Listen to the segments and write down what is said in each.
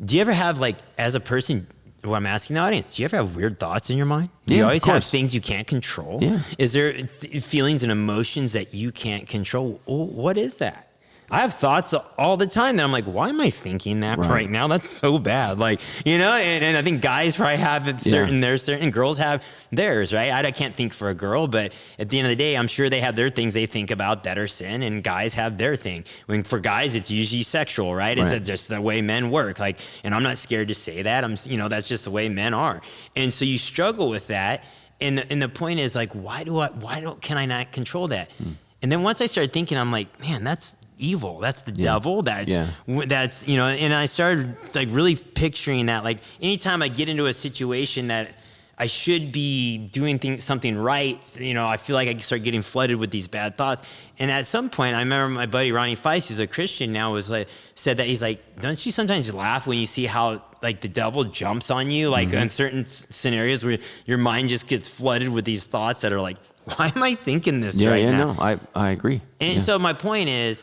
do you ever have, like, as a person, what I'm asking the audience, do you ever have weird thoughts in your mind? Do Yeah, you always of course. have things you can't control? Yeah. Is there feelings and emotions that you can't control? Well, what is that? I have thoughts all the time that I'm like, why am I thinking that right now? That's so bad. Like, you know, and I think guys probably have it there's certain girls have theirs, right? I can't think for a girl, but at the end of the day, I'm sure they have their things they think about that are sin, and guys have their thing. When for guys, it's usually sexual, right? It's just the way men work. Like, and I'm not scared to say that. That's just the way men are. And so you struggle with that. And the point is, like, can I not control that? And then once I started thinking, I'm like, man, that's evil. That's the devil. That's, and I started, like, really picturing that, like, anytime I get into a situation that I should be doing something right, I feel like I start getting flooded with these bad thoughts. And at some point, I remember my buddy Ronnie Feist, who's a Christian now, said that he's like, don't you sometimes laugh when you see how, like, the devil jumps on you, like, in certain scenarios where your mind just gets flooded with these thoughts that are like, why am I thinking this right now? No, I agree. And so my point is,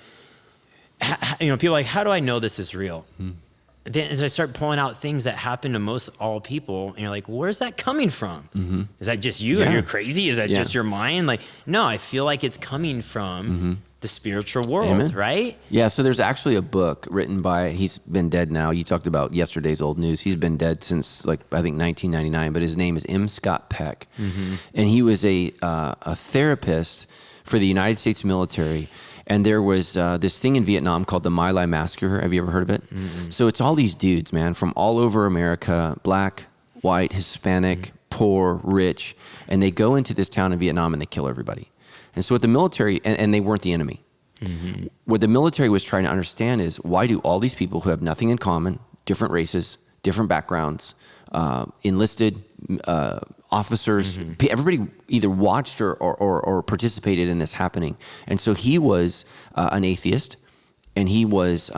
people are like, how do I know this is real? Then as I start pulling out things that happen to most all people, and you're like, where's that coming from? Is that just you and you're crazy? Is that just your mind? Like, no, I feel like it's coming from the spiritual world, right? Yeah, so there's actually a book written by, he's been dead now. You talked about yesterday's old news. He's been dead since, like, I think 1999, but his name is M. Scott Peck. And he was a therapist for the United States military. And there was this thing in Vietnam called the My Lai Massacre. Have you ever heard of it? So it's all these dudes, man, from all over America, black, white, Hispanic, poor, rich, and they go into this town in Vietnam and they kill everybody. And so what the military, and they weren't the enemy. What the military was trying to understand is, why do all these people who have nothing in common, different races, different backgrounds, enlisted officers, everybody either watched or participated in this happening. And so he was an atheist, and he was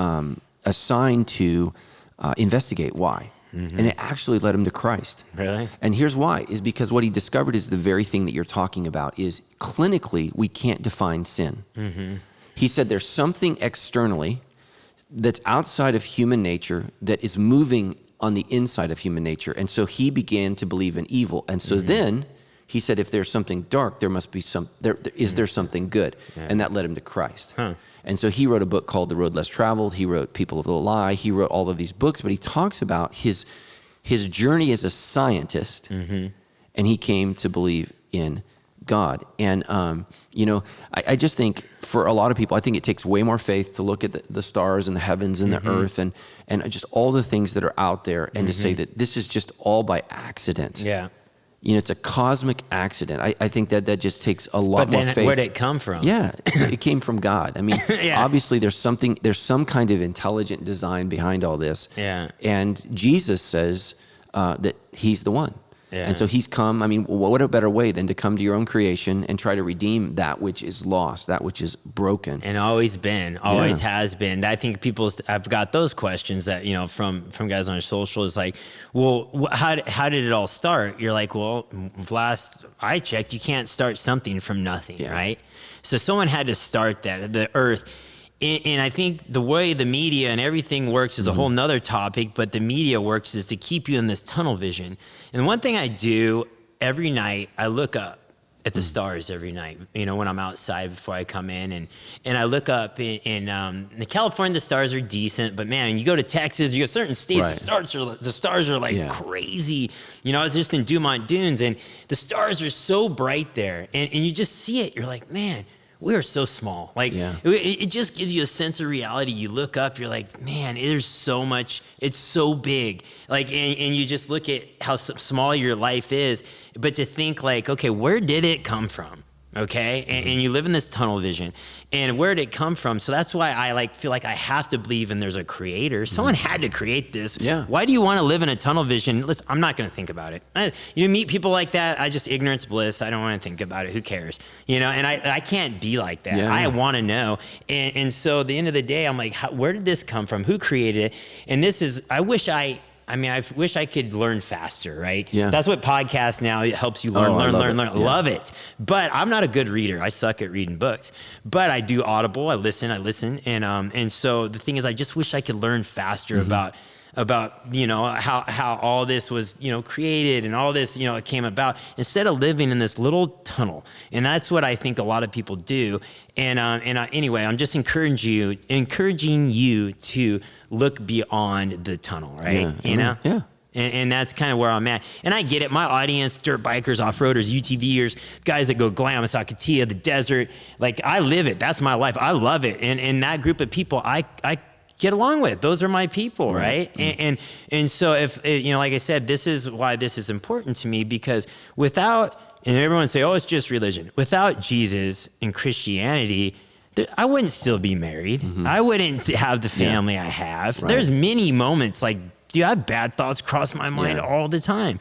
assigned to investigate why. And it actually led him to Christ. Really? And here's why, is because what he discovered is the very thing that you're talking about, is clinically we can't define sin. He said there's something externally that's outside of human nature that is moving on the inside of human nature. And so he began to believe in evil. And so then he said, if there's something dark, there must be is there something good? And that led him to Christ. And so he wrote a book called The Road Less Traveled. He wrote People of the Lie. He wrote all of these books, but he talks about his journey as a scientist, and he came to believe in God. And, I just think for a lot of people, I think it takes way more faith to look at the stars and the heavens and the earth and just all the things that are out there, and to say that this is just all by accident. Yeah. It's a cosmic accident. I think that just takes a lot more faith. Where did it come from? Yeah, it came from God. I mean, obviously there's some kind of intelligent design behind all this. Yeah. And Jesus says that he's the one. Yeah. And so he's come. I mean, what a better way than to come to your own creation and try to redeem that which is lost, that which is broken. And always has been. I think I've got those questions that, from guys on our social, is like, well, how did it all start? You're like, well, last I checked, you can't start something from nothing, right? So someone had to start that, the earth. And I think the way the media and everything works is a whole nother topic, but the media works is to keep you in this tunnel vision. And one thing I do every night, I look up at the stars every night, when I'm outside before I come in. And I look up in California, the stars are decent, but man, you go to Texas, you go to certain states, the stars are like crazy. I was just in Dumont Dunes, and the stars are so bright there. And you just see it. You're like, man, we are so small. Like, it just gives you a sense of reality. You look up, you're like, man, there's so much. It's so big. Like, and you just look at how small your life is. But to think, like, okay, where did it come from? Okay, and you live in this tunnel vision, and where did it come from? So that's why I feel like I have to believe in there's a creator. Someone had to create this. Yeah. Why do you want to live in a tunnel vision? Listen, I'm not going to think about it. You meet people like that, ignorance bliss. I don't want to think about it. Who cares? And I can't be like that. Yeah. I want to know. And so at the end of the day, I'm like, where did this come from? Who created it? And this is, I wish I could learn faster, right? Yeah. That's what podcast now, it helps you learn. Yeah. Love it. But I'm not a good reader. I suck at reading books. But I do Audible. I listen. And so the thing is, I just wish I could learn faster you know, how all this was, you know, created and all this, you know, it came about, instead of living in this little tunnel. And that's what I think a lot of people do. Anyway, I'm just encouraging you to look beyond the tunnel, right? Yeah. You know? Yeah. And that's kind of where I'm at. And I get it. My audience, dirt bikers, off-roaders, UTVers, guys that go glam, Sakatia, the desert. Like, I live it. That's my life. I love it. And that group of people, I get along with. Those are my people, right? And so if, you know, like I said, this is why this is important to me, because without, and everyone say, oh, it's just religion. Without Jesus and Christianity, I wouldn't still be married. I wouldn't have the family I have. Right. There's many moments like, dude, I have bad thoughts cross my mind all the time.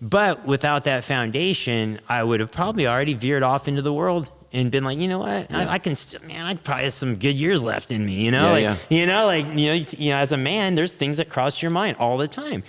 But without that foundation, I would have probably already veered off into the world and been like, you know what, I can still, man, I probably have some good years left in me, you know, you know, as a man, there's things that cross your mind all the time.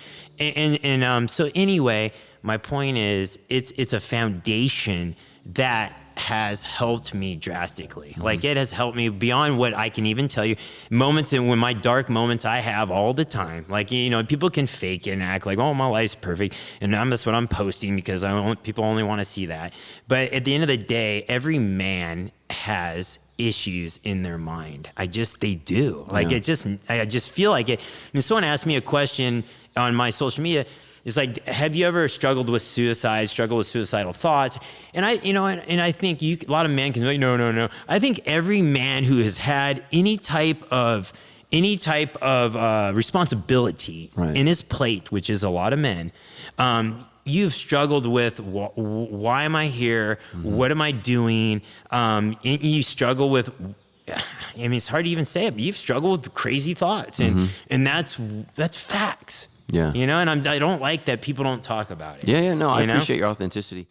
So anyway, my point is, it's a foundation that has helped me drastically. Like, it has helped me beyond what I can even tell you. Moments when my dark moments I have all the time. Like, you know, people can fake it and act like, oh, my life's perfect, and that's what I'm posting because people only want to see that. But at the end of the day, every man has issues in their mind. They do. Like, I just feel like it. I mean, someone asked me a question on my social media. It's like, have you ever struggled with suicidal thoughts? And I think a lot of men can be like, no. I think every man who has had any type of responsibility in his plate, which is a lot of men, you've struggled with why am I here? What am I doing? You struggle with, I mean, it's hard to even say it, but you've struggled with crazy thoughts, and that's facts. Yeah. You know, and I don't like that people don't talk about it. Yeah. No, I appreciate your authenticity.